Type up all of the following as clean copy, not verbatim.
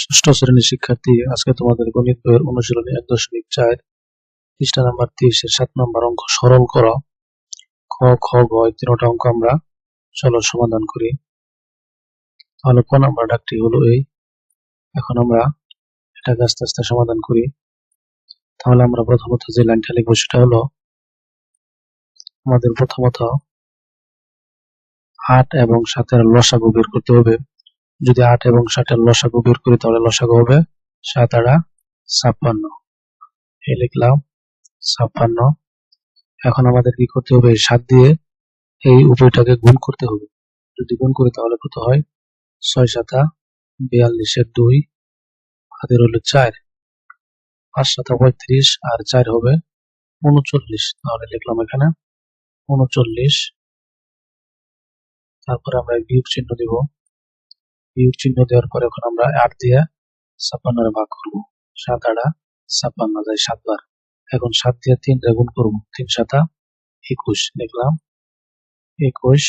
ষষ্ঠ শ্রেণীর শিক্ষার্থী, আজকে তোমাদের গণিত বইয়ের অনুশীলনী 1.4 পৃষ্ঠা নাম্বার 30 এর 7 নম্বর অঙ্ক সরল করো। খ, খ, গ এই তিনটা অঙ্ক আমরা চলো সমাধান করি। তাহলে ক নাম্বার ডাকটি হলো এই। এখন আমরা এটাকে আস্তে আস্তে সমাধান করি। তাহলে আমরা প্রথমত যে লাইনটা লিখবো সেটা হলো আমাদের প্রথমত 8 এবং 7 এর লসাগু বের করতে হবে। যদি 8 এবং 7 এর লসাগু বের করি তাহলে লসাগু হবে 7 8 56। এই লিখলাম 56। এখন আমাদের কি করতে হবে, 7 দিয়ে এই উভয়টাকে গুণ করতে হবে। যদি গুণ করি তাহলে কত হয়, 6 7 42 এর 2 হাতের হলো 4, 5 7 35 আর 4 হবে 39। তাহলে লিখলাম এখানে 39। তারপরে আমরা বিয়োগ চিহ্ন দিব। বিয়োগ চিহ্ন দেওয়ার পরে এখন আমরা 8 দিয়ে 56 এর ভাগ করব। 7 8 56 যায় 7 বার। এখন 7 দিয়ে 3 রে গুণ করব। 3 7 21 লিখলাম 21।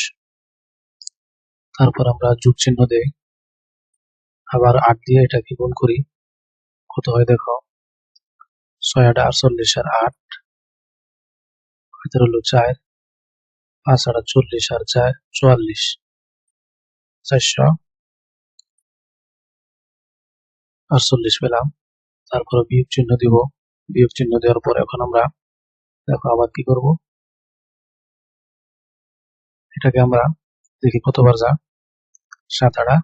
তারপর আমরা যোগ চিহ্ন দেই। আবার 8 দিয়ে এটাকে গুণ করি, কত হয় দেখো, 6 8 48 আর 8 হাতের হলো 4, 5 8 40 আর 4 44, 448 পেলাম। তারপরে বিয়োগ চিহ্ন দিব। বিয়োগ চিহ্ন দেওয়ার পরে এখন আমরা দেখো আবার কি করব, এটাকে আমরা দেখি কতবার যা, 7 8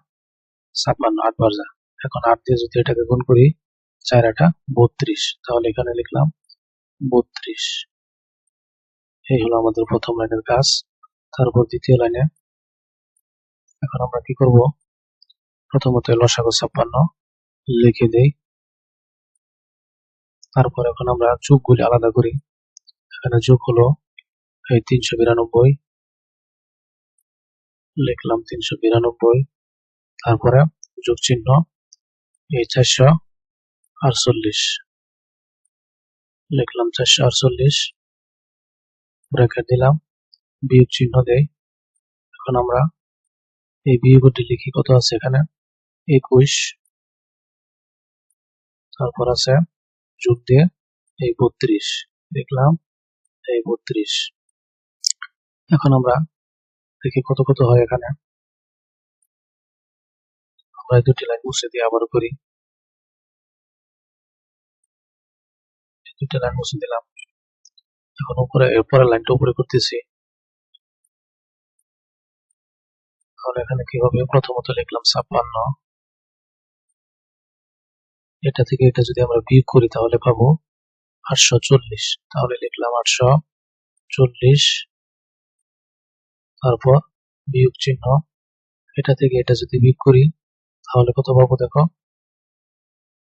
56 8 বার যা। এখন 8 দিয়ে যদি এটাকে গুণ করি, 4 8 32, তাহলে এখানে লিখলাম 32। এই হলো আমাদের প্রথম লাইনের কাজ। তারপর দ্বিতীয় লাইনে এখন আমরা কি করব, প্রথমত লসাগু 56 লিখে দেই। তারপর এখন আমরা যোগগুলি আলাদা করি। এখানে যোগ হলো এই 392, লিখলাম 392। তারপরে যোগ চিহ্ন এই 448, লিখলাম 448, ব্র্যাকেট দিলাম, বিয়োগ চিহ্ন দেই। এখন আমরা এই বিয়োগটি লিখি, কত আছে এখানে 21। তারপর আছে যোগ দিয়ে এই 32, লিখলাম এই 32। এখন আমরা দেখি কত কত হয় এখানে। আমরা এই দুটি লাইন মুছে দিয়ে আবার করি। দুটি লাইন মুছে দিলাম। এখন উপরে এরপরের লাইনটা উপরে করতেছি। তাহলে এখানে কি হবে, প্রথমত লিখলাম 56, এটা থেকে এটা যদি আমরা বিয়োগ করি তাহলে পাবো 840। তাহলে লিখলাম 840। তারপর বিয়োগ চিহ্ন, এটা থেকে এটা যদি বিয়োগ করি তাহলে কত পাবো দেখো,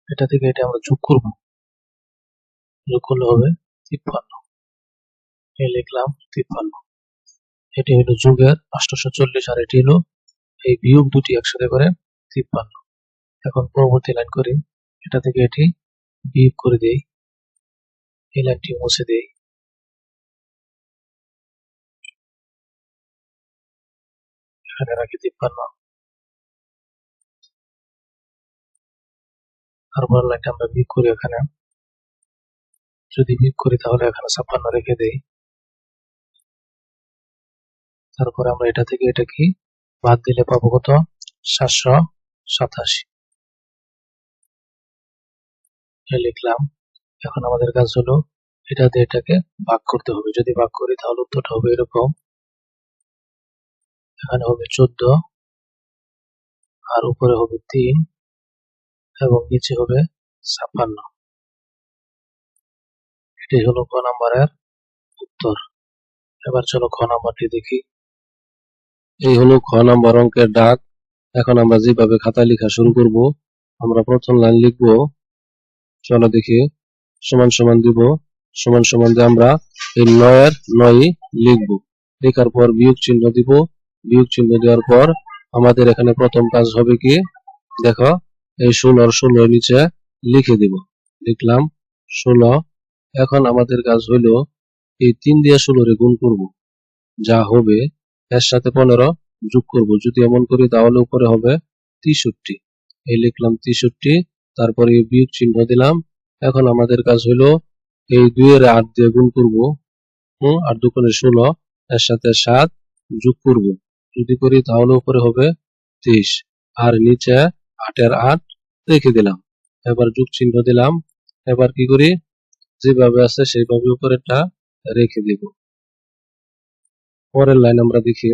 এটা থেকে এটা আমরা যোগ করব, যোগ করলে হবে 53। এই লিখলাম 53। এটি হলো যোগের 840 আর এটি হলো এই বিয়োগ, দুটি একসাথে করে 53। এখন পরবর্তী লাইন করি, এটা থেকে এটি বিয়োগ করে দেই, এই লাইনটি মুছে দেই। এখানে রাখি 53। তারপর লাইনটা আমরা বিয়োগ করি, এখানে যদি বিয়োগ করি তাহলে এখানে 56 রেখে দেই। তারপরে আমরা এটা থেকে এটা কি বাদ দিলে পাবো কত, 787। লিখলাম। এখন আমাদের কাজ হলো এটা দিয়ে এটাকে ভাগ করতে হবে। যদি ভাগ করি তাহলে উত্তরটা হবে এরকম, এখানে হবে 14 আর উপরে হবে 3 এবং নিচে হবে 56। এটাই হলো ক নাম্বারের উত্তর। এবার চলো খ নাম্বারটি দেখি। এই হলো খ নাম্বার অঙ্কের ডাক। এখন আমরা যেভাবে খাতায় লেখা শুরু করব, আমরা প্রথম লাইন লিখব, চলো দেখি, সমান সমান দিব, সমান সমান দিয়ে আমরা এই 9 এর 9 লিখব। লেখার পর বিয়োগ চিহ্ন দিব। বিয়োগ চিহ্ন দেওয়ার পর আমাদের এখানে প্রথম কাজ হবে কি, দেখো এই 16 নিচে লিখে দিব, লিখলাম 16। এখন আমাদের কাজ হলো এই 3 দিয়ে 16 রে গুণ করব, যা হবে এর সাথে 15 যোগ করব। যদি এমন করি তাহলে উপরে হবে 63। এই লিখলাম 63, তারপরে বিয়োগ চিহ্ন দিলাম। এখন আমাদের কাজ হলো এই 2 এর 8 দিয়ে গুণ করব, 8 দুগুণে 16, এর সাথে 7 যোগ করব। যদি করি তাহলে উপরে হবে 23, আর নিচে 8 এর 8 রেখে দিলাম। এবার যোগ চিহ্ন দিলাম। এবার কি করি, যেভাবে আছে সেইভাবে উপরেরটা রেখে দিব। পরের লাইন আমরা দেখি।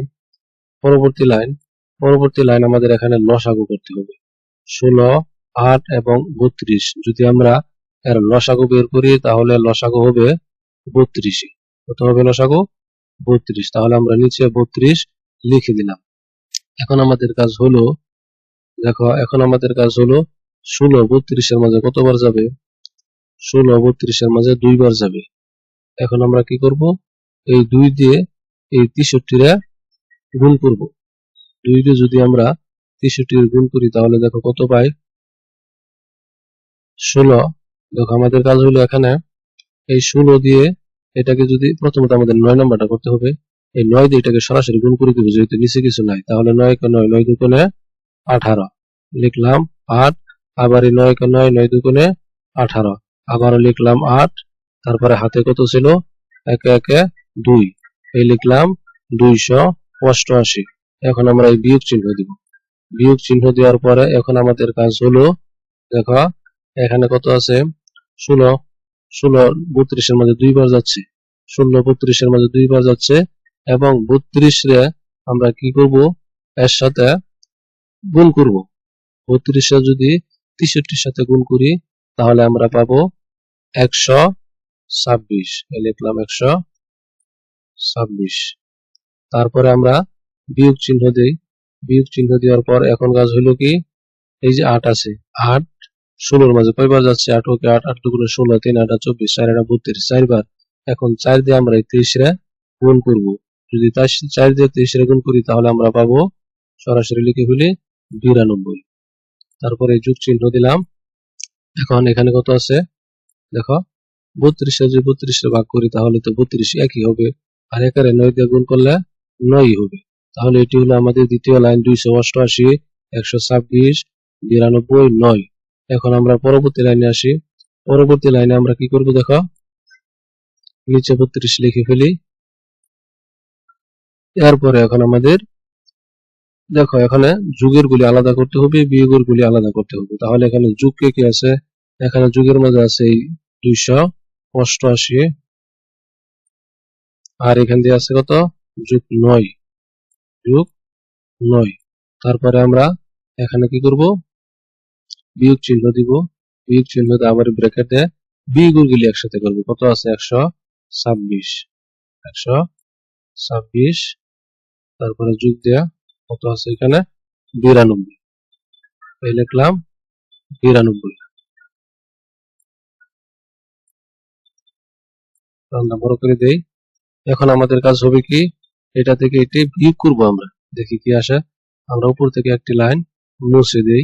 পরবর্তী লাইন আমাদের এখানে লসাগু করতে হবে। 16, 8 এবং 32, যদি আমরা এর লসাগু বের করি তাহলে লসাগু হবে 32। কত হবে লসাগু? 32। তাহলে আমরা নিচে 32 লিখে দিলাম। এখন আমাদের কাজ হলো, দেখো এখন আমাদের কাজ হলো 16 32 এর মাঝে কতবার যাবে? 16 32 এর মাঝে 2 বার যাবে। এখন আমরা কি করব, এই 2 দিয়ে এই 63 এর গুণ করব। 2 দিয়ে যদি আমরা 63 এর গুণ করি তাহলে দেখো কত পাই? 16। দেখো আমাদের কাজ হলো এখানে এই 16 দিয়ে এটাকে যদি প্রথমত আমাদের 9 নাম্বারটা করতে হবে। এই 9 দিয়ে এটাকে সরাসরি গুণ করে দেবো, যেহেতু নিচে কিছু নাই। তাহলে 9 কে 9, 9 দুগুণে 18 লিখলাম 8, আবার এই 9 কে 9, 9 দুগুণে 18, আবারও লিখলাম 8, তারপরে হাতে কত ছিল? 1 1 2, এই লিখলাম 288। এখন আমরা এই বিয়োগ চিহ্ন দিব। বিয়োগ চিহ্ন দেওয়ার পরে এখন আমাদের কাজ হলো, দেখো এখানে কত আছে? 16 16 32 এর মধ্যে 2 বার যাচ্ছে। 16 32 এর মধ্যে 2 বার যাচ্ছে, এবং 32 রে আমরা কি করব, এর সাথে গুণ করব। 32 রে যদি 63 এর সাথে গুণ করি তাহলে আমরা পাবো 126। এই লিখলাম 126। তারপরে আমরা বিয়োগ চিহ্ন দেই। বিয়োগ চিহ্ন দেওয়ার পর এখন কাজ হলো কি, এই যে 8 আছে, 8 16 এর মাঝে কয়বার যাচ্ছে? 8 ওকে 8, 8 দুগুণে 16, 3 8 24, 4 8 32, 4 বার। এখন 4 দিয়ে আমরা এই 23 রে গুণ করব। যদি 4 দিয়ে 23 রে গুণ করি তাহলে আমরা পাবো, সরাসরি লিখে ফেলি 92। তারপরে যোগ চিহ্ন দিলাম। এখন এখানে কত আছে? দেখো 32 রে যদি 32 রে ভাগ করি তাহলে তো 32 একই হবে, আর এখানে 9 দিয়ে গুণ করলে 9 হবে। তাহলে এটি হলো আমাদের দ্বিতীয় লাইন, 288, 126, 92, 9। এখন আমরা পরবর্তী লাইনে আসি। পরবর্তী লাইনে আমরা কি করব, দেখো নিচে 32 লিখে ফেলি। এরপরে এখন আমাদের দেখো এখানে যোগের গুলি আলাদা করতে হবে, বিয়োগের গুলি আলাদা করতে হবে। তাহলে এখানে যোগ কে কি আছে? এখানে যোগের মধ্যে আছে এই 288, আর এখান দিয়ে আছে কত? যোগ 9, যোগ 9। তারপরে আমরা এখানে কি করব, বিয়োগ চিহ্ন দিব। বিয়োগ চিহ্ন দিয়ে আবার ব্র্যাকেটে বিয়োগের গুলি একসাথে করব। কত আছে? 126, 126। তারপরে যোগ দেয়া কত আছে এখানে? 92, এই লিখলাম 92। আমরা বড় করে দেই। এখন আমাদের কাজ হবে কি, এটা থেকে এটি বিয়োগ করব আমরা, দেখি কি আসে। আমরা উপর থেকে একটি লাইন মুছে দেই,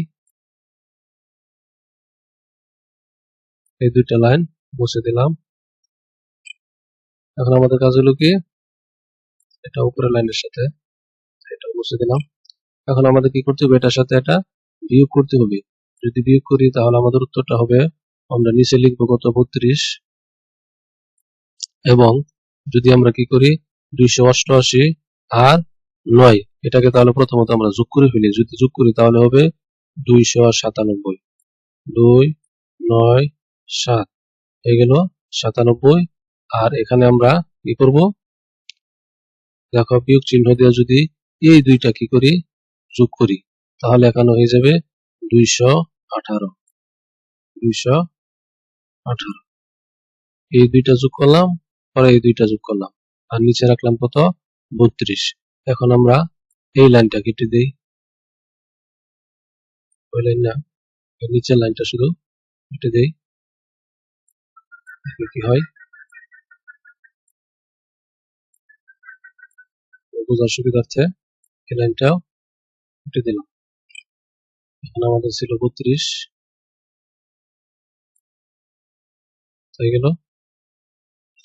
এই দুইটা লাইন মুছে দিলাম। এখন আমাদের কাজ হলো কি, এটা উপরের লাইনের সাথে এটা মুছে দিলাম। এখন আমাদের কি করতে হবে, এটার সাথে এটা বিয়োগ করতে হবে। যদি বিয়োগ করি তাহলে আমাদের উত্তরটা হবে, আমরা নিচে লিখবো কত? 32। এবং যদি আমরা কি করি, 288 আর 9, এটাকে তাহলে প্রথমত আমরা যোগ করে ফেলি। যদি যোগ করি তাহলে হবে 297। 2 9 7 হয়ে গেল 97। আর এখানে আমরা কি করব, দেখো বিয়োগ চিহ্ন দিয়ে যদি এই দুইটা কি করি, যোগ করি, তাহলে এখানে হয়ে যাবে 218। 218, এই দুইটা যোগ করলাম, পরে এই দুইটা যোগ করলাম, আর নিচে রাখলাম কত? 32। এখন আমরা এই লাইনটা কেটে দেই, ওই লাইন না, নিচের লাইনটা শুধু কেটে দেই, কি হয় বোঝার সুবিধার্থে এই লাইনটাও কেটে দিলাম। এখন আমাদের ছিল 32 হয়ে গেল,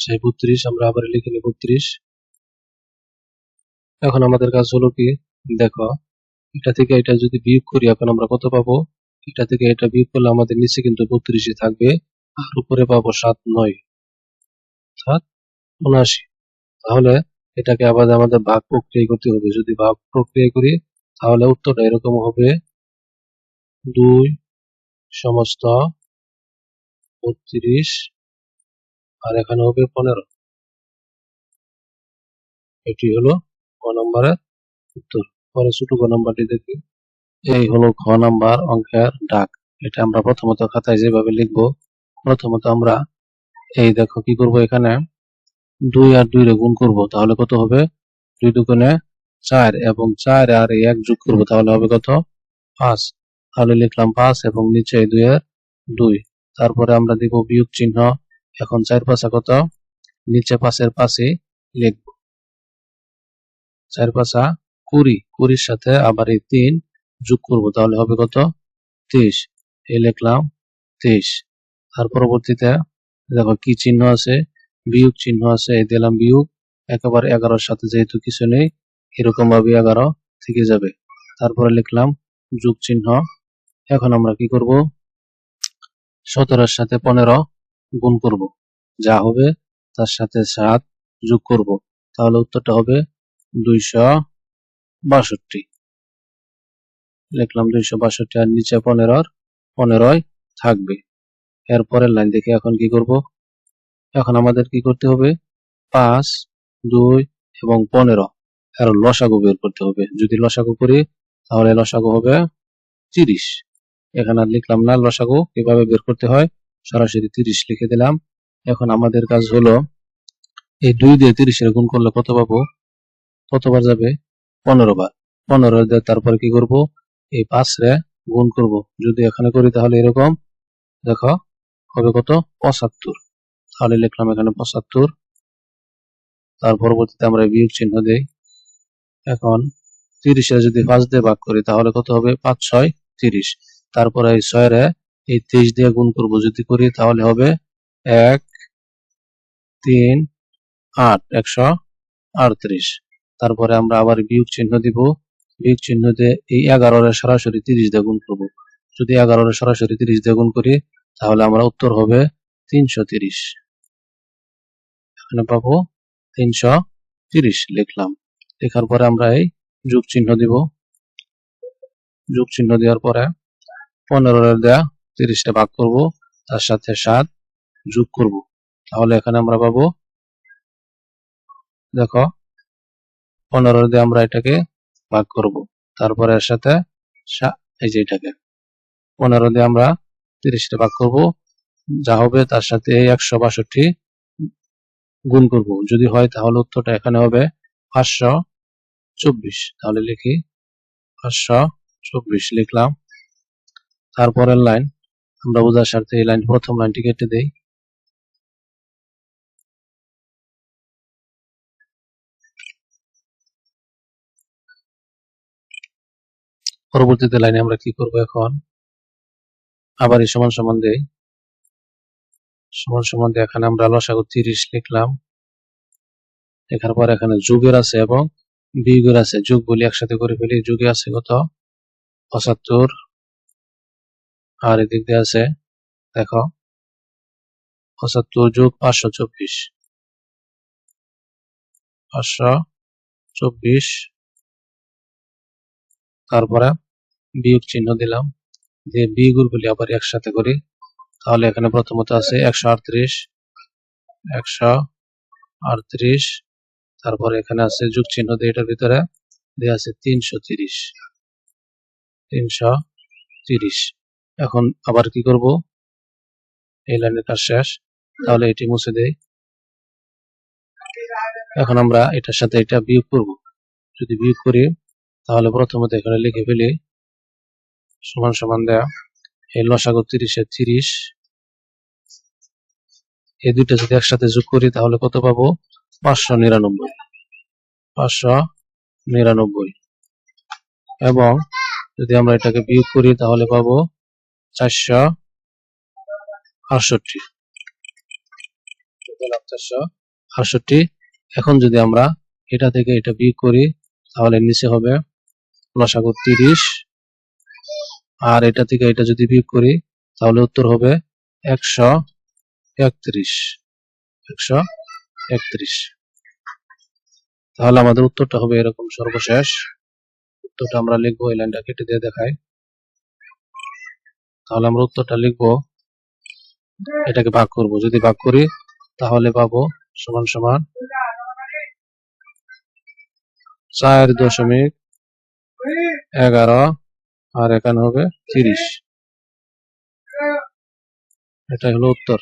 সেই 32 আমরা আবার লিখে নিই 32। এখন আমাদের কাজ হলো কি, দেখো এটা থেকে এটা যদি বিয়োগ করি এখন আমরা কত পাবো? এটা থেকে এটা বিয়োগ করলে আমাদের নিচে কিন্তু 32 থাকবে, আর উপরে পাবো 7 9 7 79। তাহলে এটাকে আবার আমাদের ভাগ প্রক্রিয়া করতে হবে। যদি ভাগ প্রক্রিয়া করি তাহলে উত্তরটা এরকম হবে 2 সমস্ত 32 আর এখানে হবে 15। এটি হলো ক নম্বরের উত্তর। পরে ছোট ক নাম্বারটি দেখি। এই হলো খ নাম্বার অঙ্কের ডাক। এটা আমরা প্রথমত খাতায় যেভাবে লিখবো, প্রথমত আমরা এই দেখো কি করব, এখানে 2 আর 2 রে গুণ করব, তাহলে কত হবে 2 দুগুণে 4 এবং 4 আর 1 যোগ করব, তাহলে হবে কত 5। তাহলে লিখলাম 5 এবং নিচে 2 এর 2। তারপরে আমরা দিব বিয়োগ চিহ্ন। এখন 4 5 কত, নিচে 5 এর পাশে লিখব 4 5 20, 20 সাথে আবার এই 3 যোগ করব, তাহলে হবে কত 23। এই লিখলাম 23। তার পরবর্তীতে দেখো কি চিহ্ন আছে, বিয়োগ চিহ্ন আছে, এই দিলাম বিয়োগ। একেবারে 11-র সাথে যেহেতু কিছু নেই, এরকম ভাবে 11 থেকে যাবে। তারপরে লিখলাম যোগ চিহ্ন। এখন আমরা কি করব, 17-র সাথে 15 গুণ করব, যা হবে তার সাথে 7 যোগ করব, তাহলে উত্তরটা হবে 262। লিখলাম 262 আর নিচে 15 থাকবে। এরপরের লাইন দেখে এখন কি করব, এখন আমাদের কি করতে হবে 5 2 এবং 15 এর লসাগু বের করতে হবে। যদি লসাগু করি তাহলে লসাগু হবে 30। এখানে আর লিখলাম না লসাগু কিভাবে বের করতে হয়, সরাসরি 30 লিখে দিলাম। এখন আমাদের কাজ হলো এই 2 দিয়ে 30 এর গুণ করলে কত পাবো, কতবার যাবে 15 বার। 15 দিয়ে তারপরে কি করব, এই 5 রে গুণ করব। যদি এখানে করি তাহলে এরকম দেখো হবে কত 75। তাহলে লিখলাম এখানে 75। তার পরবর্তীতে আমরা বিয়োগ চিহ্ন দেই। এখন 30 এর যদি 5 দিয়ে ভাগ করি তাহলে কত হবে 5 6 30। তারপরে এই 6 রে এই 23 দিয়ে গুণ করব, যদি করি তাহলে হবে 1 3 8 138। তারপরে আমরা আবার বিয়োগ চিহ্ন দিব। বিয়োগ চিহ্ন দিয়ে এই 11 এর সরাসরি 30 দিয়ে গুণ করব। যদি 11 এর সরাসরি 30 দিয়ে গুণ করি তাহলে আমরা উত্তর হবে 330। এখানে পাবো 330 লিখলাম। লেখার পরে আমরা এই যোগ চিহ্ন দিব। যোগ চিহ্ন দেওয়ার পরে 15 এর দেয়া 30 টা ভাগ করব, তার সাথে 7 যোগ করব, তাহলে এখানে আমরা পাবো দেখো 15 দিয়ে আমরা এটাকে ভাগ করব, তারপরে এর সাথে এই যে এটাকে 15 দিয়ে আমরা 30 টা ভাগ করব, যা হবে তার সাথে এই 162 গুণ করব। যদি হয় তাহলে উত্তরটা এখানে হবে 524। তাহলে লিখি 524 লিখলাম। তারপরের লাইন আমরা বোঝার স্বার্থে এই লাইন প্রথম লাইনটি কেটে দেই। পরবর্তীতে লাইনে আমরা কি করব, এখন আবার এই সমান সমান দেই। সমান সমান দিয়ে এখানে আমরা লসাগু 30 লিখলাম। লেখার পর এখানে যোগের আছে এবং বিয়োগের আছে, যোগ বলি একসাথে করে ফেলি। যোগে আছে কত 75, আর এদিক দিয়ে আছে দেখো 75 যোগ 524 524। তারপরে বিয়োগ চিহ্ন দিলাম, দিয়ে বিয়োগ বলি আবার একসাথে করি। তাহলে এখানে প্রথমত আছে 138 138। তারপরে এখানে আছে যোগ চিহ্ন দিয়ে এটার ভিতরে দিয়ে আছে 330। এখন আবার কি করব, এই লাইনের কাজ শেষ, তাহলে এটি মুছে দেই। এখন আমরা এটার সাথে এটা বিয়োগ করব। যদি বিয়োগ করি তাহলে প্রথমত এখানে লিখে ফেলি সমান সমান দেয়া এই লসাগু 30 এর 30, এই দুইটা যদি একসাথে যোগ করি তাহলে কত পাবো 599। এবং যদি আমরা এটাকে বিয়োগ করি তাহলে পাবো 468। এখন যদি আমরা এটা থেকে এটা বিয়োগ করি তাহলে নিচে হবে লসাগু 30 আর এটা থেকে এটা যদি বিয়োগ করি তাহলে উত্তর হবে 131। 131। তাহলে আমাদের উত্তরটা হবে এরকম। সর্বশেষ উত্তরটা আমরা লিখবো, এই লাইনটা কেটে দিয়ে দেখাই। তাহলে আমরা উত্তরটা লিখবো, এটাকে ভাগ করব, যদি ভাগ করি তাহলে পাবো সমান সমান 4.11 আর এখানে হবে 30। এটাই হলো উত্তর।